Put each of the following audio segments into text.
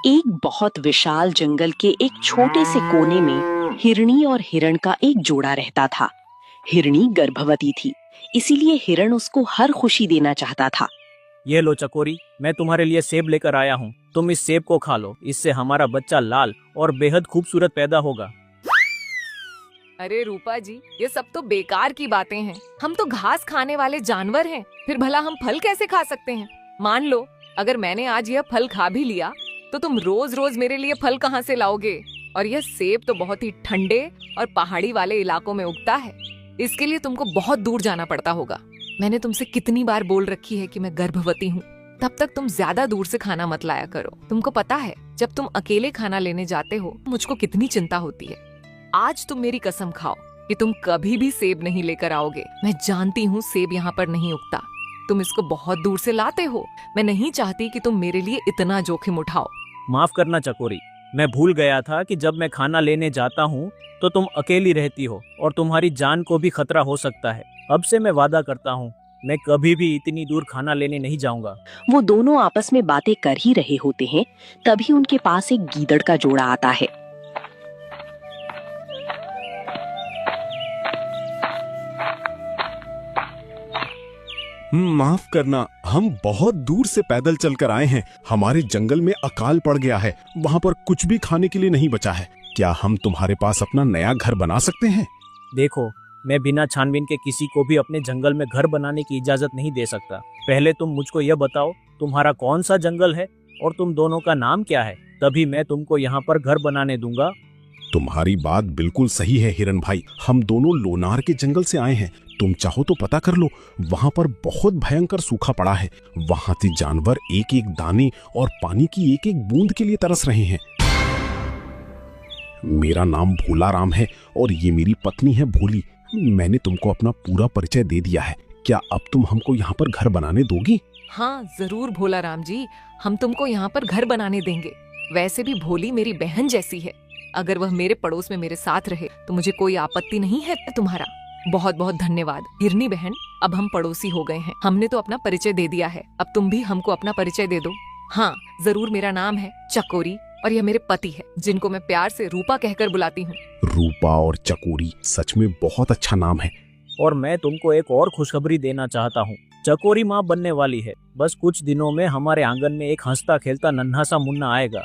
एक बहुत विशाल जंगल के एक छोटे से कोने में हिरनी और हिरण का एक जोड़ा रहता था। हिरनी गर्भवती थी, इसीलिए हिरण उसको हर खुशी देना चाहता था। ये लो चकोरी, मैं तुम्हारे लिए सेब लेकर आया हूँ। तुम इस सेब को खा लो, इससे हमारा बच्चा लाल और बेहद खूबसूरत पैदा होगा। अरे रूपा जी, ये सब तो बेकार की बातें हैं। हम तो घास खाने वाले जानवर हैं, फिर भला हम फल कैसे खा सकते हैं? मान लो अगर मैंने आज यह फल खा भी लिया तो तुम रोज रोज मेरे लिए फल कहाँ से लाओगे? और यह सेब तो बहुत ही ठंडे और पहाड़ी वाले इलाकों में उगता है, इसके लिए तुमको बहुत दूर जाना पड़ता होगा। मैंने तुमसे कितनी बार बोल रखी है कि मैं गर्भवती हूँ, तब तक तुम ज्यादा दूर से खाना मत लाया करो। तुमको पता है जब तुम अकेले खाना लेने जाते हो मुझको कितनी चिंता होती है। आज तुम मेरी कसम खाओ कि तुम कभी भी सेब नहीं लेकर आओगे। मैं जानती हूँ सेब यहाँ पर नहीं उगता, तुम इसको बहुत दूर से लाते हो। मैं नहीं चाहती कि तुम मेरे लिए इतना जोखिम उठाओ। माफ करना चकोरी, मैं भूल गया था कि जब मैं खाना लेने जाता हूँ तो तुम अकेली रहती हो और तुम्हारी जान को भी खतरा हो सकता है। अब से मैं वादा करता हूँ, मैं कभी भी इतनी दूर खाना लेने नहीं जाऊंगा। वो दोनों आपस में बातें कर ही रहे होते हैं, तभी उनके पास एक गीदड़ का जोड़ा आता है। माफ करना, हम बहुत दूर से पैदल चलकर आए हैं। हमारे जंगल में अकाल पड़ गया है, वहाँ पर कुछ भी खाने के लिए नहीं बचा है। क्या हम तुम्हारे पास अपना नया घर बना सकते हैं? देखो, मैं बिना छानबीन के किसी को भी अपने जंगल में घर बनाने की इजाजत नहीं दे सकता। पहले तुम मुझको यह बताओ, तुम्हारा कौन सा जंगल है और तुम दोनों का नाम क्या है, तभी मैं तुमको यहाँ पर घर बनाने दूंगा। तुम्हारी बात बिल्कुल सही है हिरन भाई, हम दोनों लोनार के जंगल से आए हैं। तुम चाहो तो पता कर लो, वहाँ पर बहुत भयंकर सूखा पड़ा है। वहाँ के जानवर एक एक दाने और पानी की एक एक बूंद के लिए तरस रहे हैं। मेरा नाम भोला राम है और ये मेरी पत्नी है भोली। मैंने तुमको अपना पूरा परिचय दे दिया है। क्या अब तुम हमको यहाँ पर घर बनाने दोगी? हाँ जरूर भोला राम जी, हम तुमको यहाँ पर घर बनाने देंगे। वैसे भी भोली मेरी बहन जैसी है, अगर वह मेरे पड़ोस में मेरे साथ रहे तो मुझे कोई आपत्ति नहीं है। तुम्हारा बहुत बहुत धन्यवाद हिरनी बहन, अब हम पड़ोसी हो गए हैं। हमने तो अपना परिचय दे दिया है, अब तुम भी हमको अपना परिचय दे दो। हाँ जरूर, मेरा नाम है चकोरी और यह मेरे पति है, जिनको मैं प्यार से रूपा कहकर बुलाती हूँ। रूपा और चकोरी सच में बहुत अच्छा नाम है। और मैं तुमको एक और खुशखबरी देना चाहता हूँ, चकोरी माँ बनने वाली है। बस कुछ दिनों में हमारे आंगन में एक हंसता खेलता नन्हा सा मुन्ना आएगा।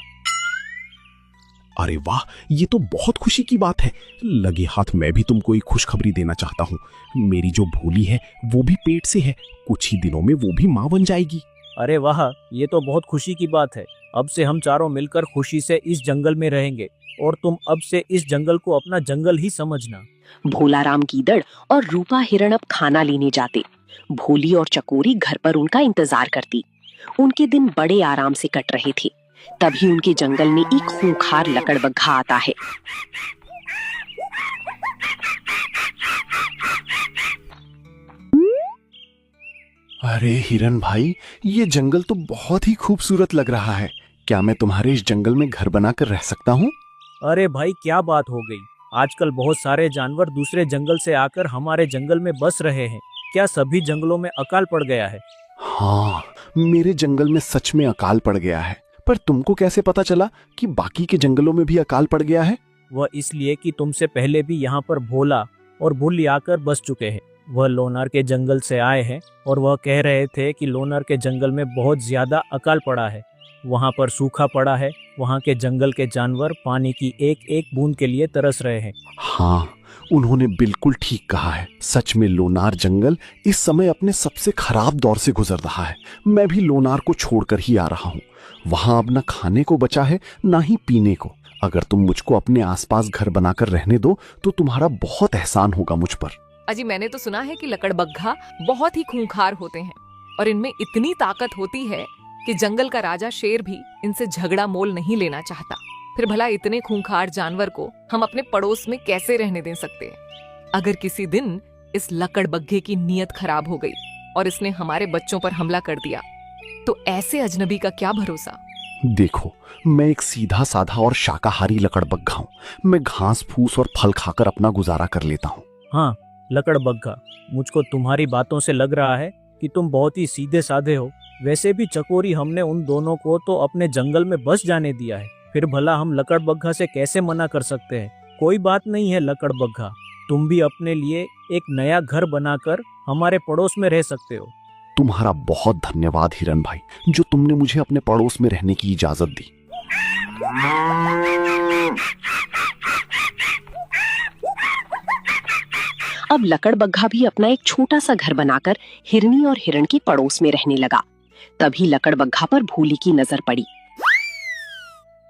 अरे वाह, ये तो बहुत खुशी की बात है। लगे हाथ मैं भी तुमको एक खुशखबरी देना चाहता हूँ। मेरी जो भोली है वो भी पेट से है, कुछ ही दिनों में वो भी माँ बन जाएगी। अरे वाह, ये तो बहुत खुशी की बात है। अब से हम चारों मिलकर खुशी से इस जंगल में रहेंगे और तुम अब से इस जंगल को अपना जंगल ही समझना। भोला राम गीदड़ और रूपा हिरण अब खाना लेने जाते। भोली और चकोरी घर पर उनका इंतजार करती। उनके दिन बड़े आराम से कट रहे थे, तभी उनके जंगल में एक खूंखार लकड़बग्घा आता है। अरे हिरन भाई, ये जंगल तो बहुत ही खूबसूरत लग रहा है। क्या मैं तुम्हारे इस जंगल में घर बनाकर रह सकता हूँ? अरे भाई, क्या बात हो गई? आजकल बहुत सारे जानवर दूसरे जंगल से आकर हमारे जंगल में बस रहे हैं। क्या सभी जंगलों में अकाल पड़ गया है? हाँ, मेरे जंगल में सच में अकाल पड़ गया है। पर तुमको कैसे पता चला कि बाकी के जंगलों में भी अकाल पड़ गया है? वह इसलिए कि तुमसे पहले भी यहाँ पर भोला और भोली आकर बस चुके हैं। वह लोनार के जंगल से आए हैं और वह कह रहे थे कि लोनार के जंगल में बहुत ज्यादा अकाल पड़ा है, वहाँ पर सूखा पड़ा है, वहाँ के जंगल के जानवर पानी की एक एक बूंद के लिए तरस रहे हैं। हाँ, उन्होंने बिल्कुल ठीक कहा है। सच में लोनार जंगल इस समय अपने सबसे खराब दौर से गुजर रहा है। मैं भी लोनार को छोड़कर ही आ रहा हूँ। वहाँ अब न खाने को बचा है, ना ही पीने को। अगर तुम मुझको अपने आसपास घर बनाकर रहने दो तो तुम्हारा बहुत एहसान होगा मुझ पर। अजी, मैंने तो सुना है कि लकड़बग्घा बहुत ही खूंखार होते हैं और इनमें इतनी ताकत होती है कि जंगल का राजा शेर भी इनसे झगड़ा मोल नहीं लेना चाहता। फिर भला इतने खूंखार जानवर को हम अपने पड़ोस में कैसे रहने दे सकते हैं? अगर किसी दिन इस लकड़बग्घे की नीयत खराब हो गई और इसने हमारे बच्चों पर हमला कर दिया तो ऐसे अजनबी का क्या भरोसा। देखो, मैं एक सीधा साधा और शाकाहारी लकड़बग्घा हूँ। मैं घास फूस और फल खाकर अपना गुजारा कर लेता हूँ। हाँ लकड़बग्घा, मुझको तुम्हारी बातों से लग रहा है कि तुम बहुत ही सीधे साधे हो। वैसे भी चकोरी, हमने उन दोनों को तो अपने जंगल में बस जाने दिया है, फिर भला हम लकड़बग्घा से कैसे मना कर सकते हैं। कोई बात नहीं है लकड़बग्घा, तुम भी अपने लिए एक नया घर बनाकर हमारे पड़ोस में रह सकते हो। तुम्हारा बहुत धन्यवाद हिरन भाई, जो तुमने मुझे अपने पड़ोस में रहने की इजाजत दी। अब लकड़बग्घा भी अपना एक छोटा सा घर बनाकर हिरनी और हिरण के पड़ोस में रहने लगा। तभी लकड़बग्घा पर भोली की नजर पड़ी।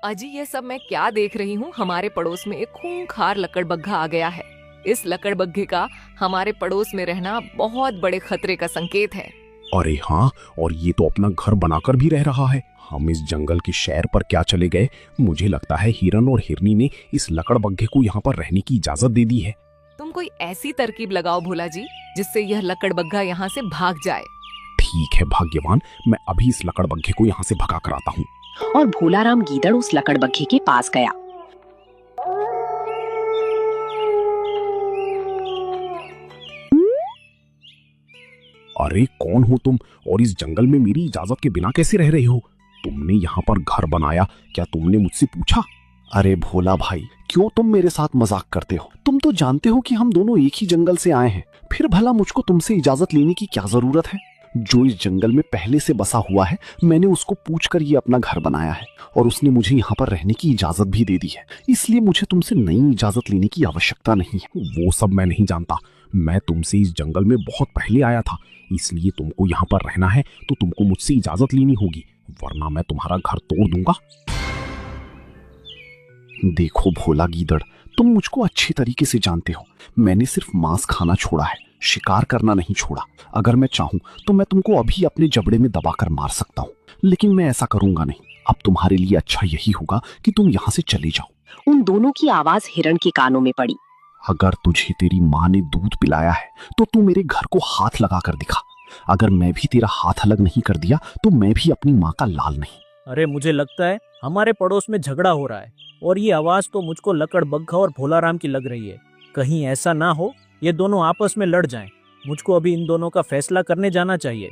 अजी, ये सब मैं क्या देख रही हूँ? हमारे पड़ोस में एक खूंखार लकड़बग्घा आ गया है। इस लकड़बग्घे का हमारे पड़ोस में रहना बहुत बड़े खतरे का संकेत है। अरे हाँ, और ये तो अपना घर बनाकर भी रह रहा है। हम इस जंगल के शहर पर क्या चले गए? मुझे लगता है हिरन और हिरनी ने इस लकड़बग्घे को यहाँ पर रहने की इजाजत दे दी है। तुम कोई ऐसी तरकीब लगाओ भोला जी, जिससे यह लकड़बग्घा यहाँ से भाग जाए। ठीक है भाग्यवान, मैं अभी इस लकड़बग्घे को यहाँ से भगा कर आता हूँ। और भोलाराम गीदड़ उस लकड़बग्घे के पास गया। अरे कौन हो तुम, और इस जंगल में मेरी इजाजत के बिना कैसे रह रहे हो? तुमने यहाँ पर घर बनाया, क्या तुमने मुझसे पूछा? अरे भोला भाई, क्यों तुम मेरे साथ मजाक करते हो? तुम तो जानते हो कि हम दोनों एक ही जंगल से आए हैं, फिर भला मुझको तुमसे इजाजत लेने की क्या जरूरत है? जो इस जंगल में पहले से बसा हुआ है, मैंने उसको पूछकर ये अपना घर बनाया है, और उसने मुझे यहाँ पर रहने की इजाजत भी दे दी है। इसलिए मुझे तुमसे नई इजाजत लेने की आवश्यकता नहीं है। वो सब मैं नहीं जानता। मैं तुमसे इस जंगल में बहुत पहले आया था, इसलिए तुमको यहाँ पर रहना है तो तुमको मुझसे इजाजत लेनी होगी, वरना मैं तुम्हारा घर तोड़ दूंगा। देखो भोला गीदड़, तुम मुझको अच्छी तरीके से जानते हो। मैंने सिर्फ मांस खाना छोड़ा है, शिकार करना नहीं छोड़ा। अगर मैं चाहूं तो मैं तुमको अभी अपने जबड़े में दबाकर मार सकता हूं, लेकिन मैं ऐसा करूंगा नहीं। अब तुम्हारे लिए अच्छा यही होगा कि तुम यहाँ से चले जाओ। उन दोनों की आवाज हिरण के कानों में पड़ी। अगर तुझे तेरी माँ ने दूध पिलाया है तो तू मेरे घर को हाथ लगा कर दिखा। अगर मैं भी तेरा हाथ अलग नहीं कर दिया तो मैं भी अपनी माँ का लाल नहीं। अरे मुझे लगता है हमारे पड़ोस में झगड़ा हो रहा है, और ये आवाज तो मुझको लकड़बग्घा और भोलाराम की लग रही है। कहीं ऐसा ना हो ये दोनों आपस में लड़ जाएं। मुझको अभी इन दोनों का फैसला करने जाना चाहिए।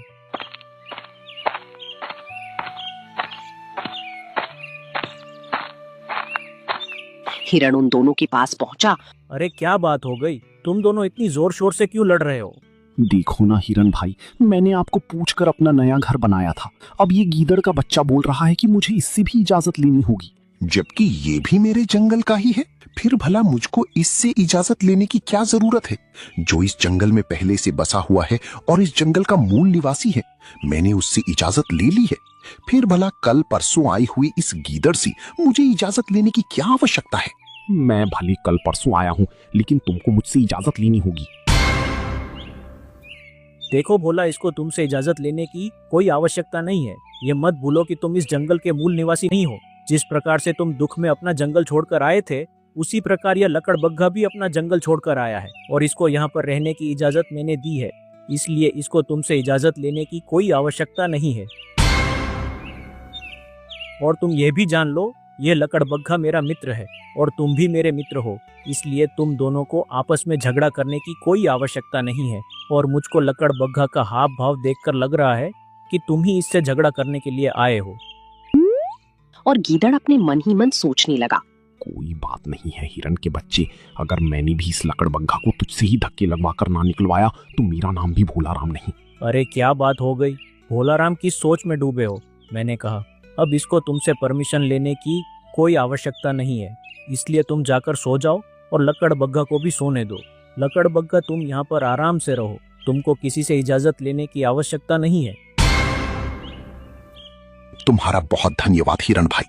हिरण उन दोनों के पास पहुंचा। अरे क्या बात हो गई? तुम दोनों इतनी जोर शोर से क्यों लड़ रहे हो? देखो ना हिरन भाई, मैंने आपको पूछकर अपना नया घर बनाया था। अब ये गीदड़ का बच्चा बोल रहा है कि मुझे इससे भी इजाजत लेनी होगी, जबकि ये भी मेरे जंगल का ही है। फिर भला मुझको इससे इजाजत लेने की क्या जरूरत है, जो इस जंगल में पहले से बसा हुआ है और इस जंगल का मूल निवासी है। मैंने उससे इजाजत ले ली है, फिर भला कल परसों आई हुई इस गीदड़ से मुझे इजाजत लेने की क्या आवश्यकता है? मैं भले कल परसों आया हूँ, लेकिन तुमको मुझसे इजाजत लेनी होगी। देखो भोला, इसको तुमसे इजाजत लेने की कोई आवश्यकता नहीं है। ये मत भूलो कि तुम इस जंगल के मूल निवासी नहीं हो। जिस प्रकार से तुम दुख में अपना जंगल छोड़कर आए थे, उसी प्रकार यह लकड़बग्घा भी अपना जंगल छोड़कर आया है, और इसको यहाँ पर रहने की इजाजत मैंने दी है। इसलिए इसको तुमसे इजाजत लेने की कोई आवश्यकता नहीं है। और तुम ये भी जान लो, ये लकड़बग्घा मेरा मित्र है और तुम भी मेरे मित्र हो, इसलिए तुम दोनों को आपस में झगड़ा करने की कोई आवश्यकता नहीं है। और मुझको लकड़बग्घा का हाव भाव देखकर लग रहा है कि तुम ही इससे झगड़ा करने के लिए आए हो। और गीदड़ अपने मन ही मन सोचने लगा। कोई बात नहीं है हिरन के बच्चे, अगर मैंने भी इस लकड़बग्घा को तुझसे ही धक्के लगवा कर ना निकलवाया तो मेरा नाम भी भोलाराम नहीं। अरे क्या बात हो गई? भोलाराम किस सोच में डूबे हो? मैंने कहा अब इसको तुमसे परमिशन लेने की कोई आवश्यकता नहीं है, इसलिए तुम जाकर सो जाओ और लकड़बग्घा को भी सोने दो। लकड़बग्घा, तुम यहाँ पर आराम से रहो, तुमको किसी से इजाजत लेने की आवश्यकता नहीं है। तुम्हारा बहुत धन्यवाद हिरन भाई,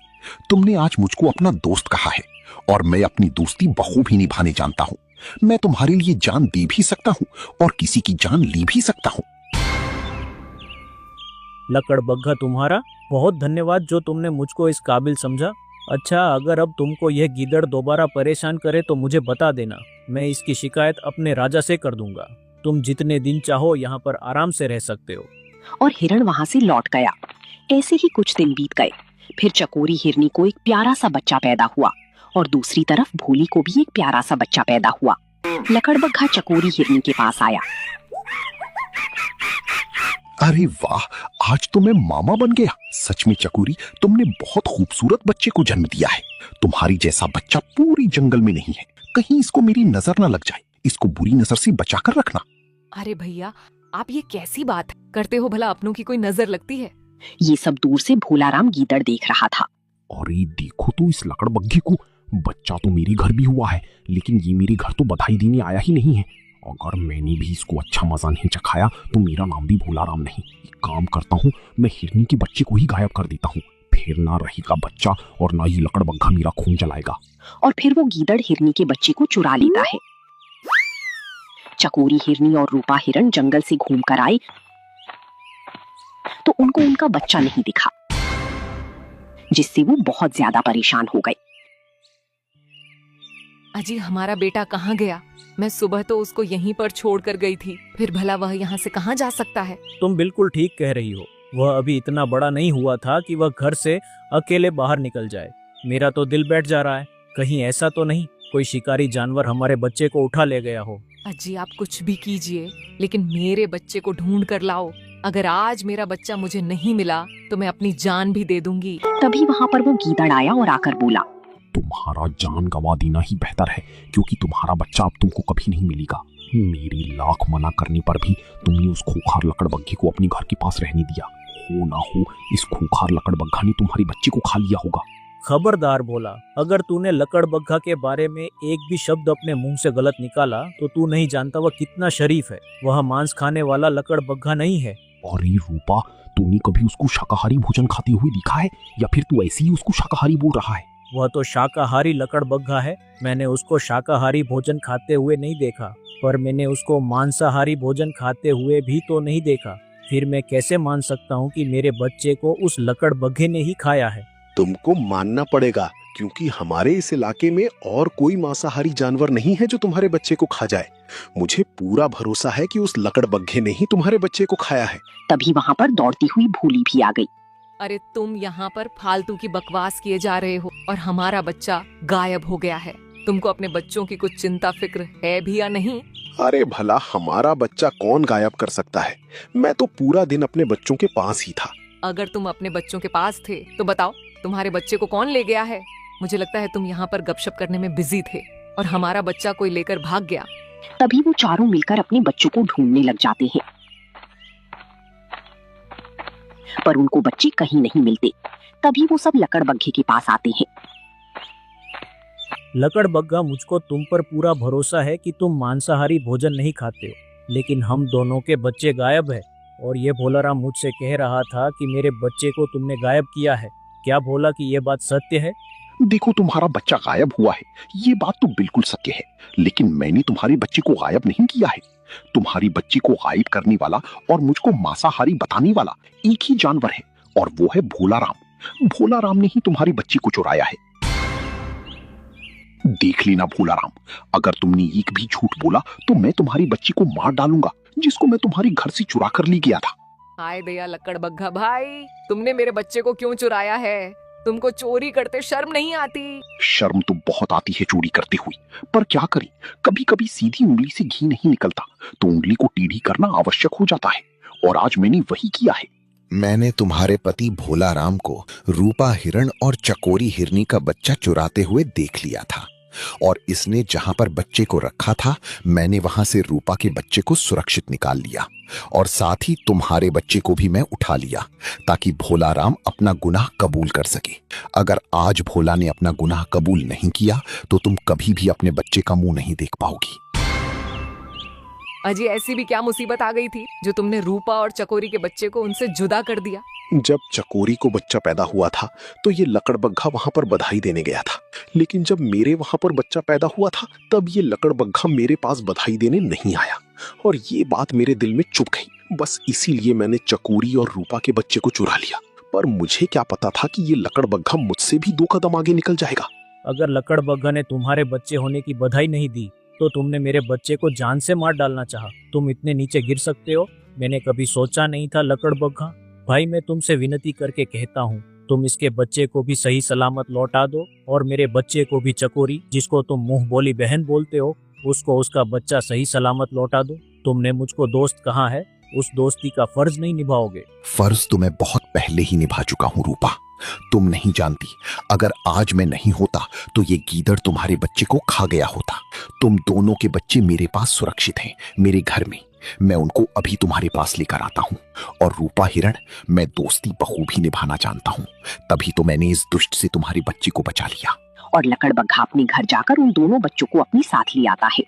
तुमने आज मुझको अपना दोस्त कहा है और मैं अपनी दोस्ती बखूबी निभाने जानता हूँ। मैं तुम्हारे लिए जान दे भी सकता हूँ और किसी की जान ली भी सकता हूँ। लकड़बग्घा, तुम्हारा बहुत धन्यवाद जो तुमने मुझको इस काबिल समझा। अच्छा, अगर अब तुमको यह गीदड़ दोबारा परेशान करे तो मुझे बता देना, मैं इसकी शिकायत अपने राजा से कर दूंगा। तुम जितने दिन चाहो यहाँ पर आराम से रह सकते हो। और हिरण वहां से लौट गया। ऐसे ही कुछ दिन बीत गए। फिर चकोरी हिरनी को एक प्यारा सा बच्चा पैदा हुआ और दूसरी तरफ भोली को भी एक प्यारा सा बच्चा पैदा हुआ। लकड़बग्घा चकोरी हिरनी के पास आया। अरे वाह, आज तो मैं मामा बन गया। सच में चकोरी, तुमने बहुत खूबसूरत बच्चे को जन्म दिया है। तुम्हारी जैसा बच्चा पूरी जंगल में नहीं है। कहीं इसको मेरी नजर ना लग जाए। इसको बुरी नजर से बचा कर रखना। अरे भैया, आप ये कैसी बात करते हो? भला अपनों की कोई नजर लगती है? ये सब दूर से भोलाराम गीदड़ देख रहा था। अरे देखो तो इस लकड़बग्घे को, बच्चा तो मेरे घर भी हुआ है, लेकिन ये मेरे घर तो बधाई देने आया ही नहीं है। अगर मैंने भी इसको अच्छा मजा नहीं चखाया तो मेरा नाम भी भोलाराम नहीं। एक काम करता हूँ, मैं हिरनी के बच्चे को ही गायब कर देता हूँ। फिर ना रहेगा बच्चा और ना ही लकड़बग्घा मेरा खून जलाएगा। और फिर वो गीदड़ हिरनी के बच्चे को चुरा लेता है। चकोरी, हिरनी और रूपा हिरण जंगल से घूम कर आए तो उनको उनका बच्चा नहीं दिखा, जिससे वो बहुत ज्यादा परेशान हो गए। अजी, हमारा बेटा कहाँ गया? मैं सुबह तो उसको यहीं पर छोड़ कर गई थी, फिर भला वह यहाँ से कहाँ जा सकता है? तुम बिल्कुल ठीक कह रही हो। वह अभी इतना बड़ा नहीं हुआ था कि वह घर से अकेले बाहर निकल जाए। मेरा तो दिल बैठ जा रहा है, कहीं ऐसा तो नहीं कोई शिकारी जानवर हमारे बच्चे को उठा ले गया हो। अजी, आप कुछ भी कीजिए, लेकिन मेरे बच्चे को ढूंढ कर लाओ। अगर आज मेरा बच्चा मुझे नहीं मिला तो मैं अपनी जान भी दे दूंगी। तभी वहाँ पर वो गीदड़ आया और आकर बोला, तुम्हारा जान गवा देना ही बेहतर है, क्योंकि तुम्हारा बच्चा अब तुमको कभी नहीं मिलेगा। मेरी लाख मना करने पर भी तुमने उस खूंखार लकड़बग्घे को अपने घर के पास रहने दिया। हो ना हो इस खूंखार लकड़बग्घा ने तुम्हारे बच्चे को खा लिया होगा। खबरदार भोला, अगर तूने लकड़बग्घा के बारे में एक भी शब्द अपने मुंह से गलत निकाला तो तू नहीं जानता वह कितना शरीफ है। वह मांस खाने वाला लकड़बग्घा नहीं है। अरे रूपा, तूने कभी उसको शाकाहारी भोजन खाते हुए देखा है, या फिर तू ऐसे ही उसको शाकाहारी बोल रहा है? वह तो शाकाहारी लकड़बग्घा है। मैंने उसको शाकाहारी भोजन खाते हुए नहीं देखा, पर मैंने उसको मांसाहारी भोजन खाते हुए भी तो नहीं देखा। फिर मैं कैसे मान सकता हूँ कि मेरे बच्चे को उस लकड़बग्घे ने ही खाया है? तुमको मानना पड़ेगा, क्योंकि हमारे इस इलाके में और कोई मांसाहारी जानवर नहीं है जो तुम्हारे बच्चे को खा जाए। मुझे पूरा भरोसा है कि उस लकड़बग्घे ने ही तुम्हारे बच्चे को खाया है। तभी वहाँ पर दौड़ती हुई भूली भी आ गई। अरे तुम यहाँ पर फालतू की बकवास किए जा रहे हो और हमारा बच्चा गायब हो गया है। तुमको अपने बच्चों की कुछ चिंता फिक्र है भी या नहीं? अरे भला हमारा बच्चा कौन गायब कर सकता है? मैं तो पूरा दिन अपने बच्चों के पास ही था। अगर तुम अपने बच्चों के पास थे तो बताओ, तुम्हारे बच्चे को कौन ले गया है? मुझे लगता है तुम यहाँ पर गपशप करने में बिजी थे और हमारा बच्चा कोई लेकर भाग गया। तभी वो चारों मिलकर अपने बच्चों को ढूंढने लग जाते हैं, पर उनको बच्चे कहीं नहीं मिलते। तभी वो सब लकड़बग्घे के पास आते हैं। लकड़बग्घा, मुझको तुम पर पूरा भरोसा है कि तुम मांसाहारी भोजन नहीं खाते हो, लेकिन हम दोनों के बच्चे गायब है और ये भोलाराम मुझसे कह रहा था कि मेरे बच्चे को तुमने गायब किया है। क्या भोला कि ये बात सत्य है? देखो, तुम्हारा बच्चा गायब हुआ है, ये बात तो बिल्कुल सत्य है, लेकिन मैंने तुम्हारे बच्चे को गायब नहीं किया है। तुम्हारी बच्ची को गायब करने वाला और मुझको मांसाहारी बताने वाला एक ही जानवर है, और वो है भोलाराम। भोलाराम ने ही तुम्हारी बच्ची को चुराया है। देख लेना भोलाराम, अगर तुमने एक भी झूठ बोला तो मैं तुम्हारी बच्ची को मार डालूंगा, जिसको मैं तुम्हारे घर से चुरा कर ले गया था। हाय दया लकड़बग्घा भाई, तुमने मेरे बच्चे को क्यों चुराया है? तुमको चोरी करते शर्म नहीं आती? शर्म तो बहुत आती है चोरी करते हुए, पर क्या करें, कभी कभी सीधी उंगली से घी नहीं निकलता, तो उंगली को टेढ़ी करना आवश्यक हो जाता है, और आज मैंने वही किया है। मैंने तुम्हारे पति भोलाराम को रूपा हिरण और चकोरी हिरनी का बच्चा चुराते हुए देख लिया था, और इसने जहां पर बच्चे को रखा था, मैंने वहां से रूपा के बच्चे को सुरक्षित निकाल लिया, और साथ ही तुम्हारे बच्चे को भी मैं उठा लिया, ताकि भोलाराम अपना गुनाह कबूल कर सके। अगर आज भोला ने अपना गुनाह कबूल नहीं किया तो तुम कभी भी अपने बच्चे का मुंह नहीं देख पाओगी। अजी, ऐसी भी क्या मुसीबत आ गई थी जो तुमने रूपा और चकोरी के बच्चे को उनसे जुदा कर दिया? जब चकोरी को बच्चा पैदा हुआ था तो ये लकड़बग्घा वहां पर बधाई देने गया था, लेकिन जब मेरे वहां पर बच्चा पैदा हुआ था तब ये लकड़बग्घा मेरे पास बधाई देने नहीं आया, और ये बात मेरे दिल में चुभ गई। बस इसीलिए मैंने चकोरी और रूपा के बच्चे को चुरा लिया, पर मुझे क्या पता था कि ये लकड़बग्घा मुझसे भी 2 कदम आगे निकल जाएगा। अगर लकड़बग्घा ने तुम्हारे बच्चे होने की बधाई नहीं दी तो तुमने मेरे बच्चे को जान से मार डालना चाहा। तुम इतने नीचे गिर सकते हो, मैंने कभी सोचा नहीं था लकड़बग्घा। भाई, मैं तुमसे विनती करके कहता हूँ, तुम इसके बच्चे को भी सही सलामत लौटा दो, और मेरे बच्चे को भी, चकोरी जिसको तुम मुंह बोली बहन बोलते हो, उसको उसका बच्चा सही सलामत लौटा दो। तुमने मुझको दोस्त कहा है, उस दोस्ती का फर्ज नहीं निभाओगे? फर्ज तो मैं बहुत पहले ही निभा चुका हूं रूपा। तुम नहीं जानती, अगर आज मैं नहीं होता तो ये गीदड़ तुम्हारे बच्चे को खा गया होता। तुम दोनों के बच्चे मेरे पास सुरक्षित हैं, मेरे घर में। मैं उनको अभी तुम्हारे पास लेकर आता हूँ। और रूपा हिरण, मैं दोस्ती बखूबी निभाना जानता हूँ, तभी तो मैंने इस दुष्ट से तुम्हारे बच्चे को बचा लिया। और लकड़बग्घा अपने घर जाकर उन दोनों बच्चों को अपने साथ ले आता है।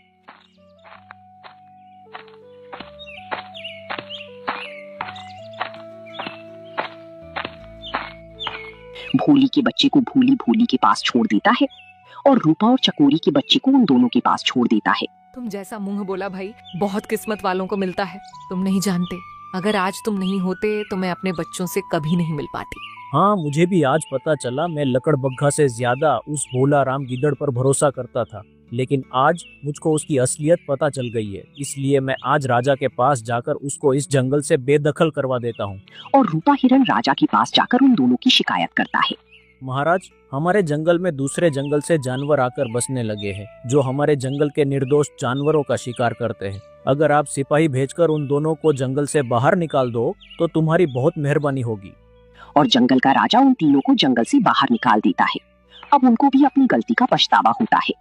भोली के बच्चे को भोली भोली के पास छोड़ देता है और रूपा और चकोरी के बच्चे को उन दोनों के पास छोड़ देता है। तुम जैसा मुंह बोला भाई बहुत किस्मत वालों को मिलता है। तुम नहीं जानते, अगर आज तुम नहीं होते तो मैं अपने बच्चों से कभी नहीं मिल पाती। हाँ, मुझे भी आज पता चला मैं लकड़बग्घा से ज्यादा उस भोला राम गीदड़ पर भरोसा करता था, लेकिन आज मुझको उसकी असलियत पता चल गई है। इसलिए मैं आज राजा के पास जाकर उसको इस जंगल से बेदखल करवा देता हूँ। और रूपा हिरण राजा के पास जाकर उन दोनों की शिकायत करता है। महाराज, हमारे जंगल में दूसरे जंगल से जानवर आकर बसने लगे हैं, जो हमारे जंगल के निर्दोष जानवरों का शिकार करते हैं। अगर आप सिपाही भेजकर उन दोनों को जंगल से बाहर निकाल दो तो तुम्हारी बहुत मेहरबानी होगी। और जंगल का राजा उन तीनों को जंगल से बाहर निकाल देता है। अब उनको भी अपनी गलती का पछतावा होता है।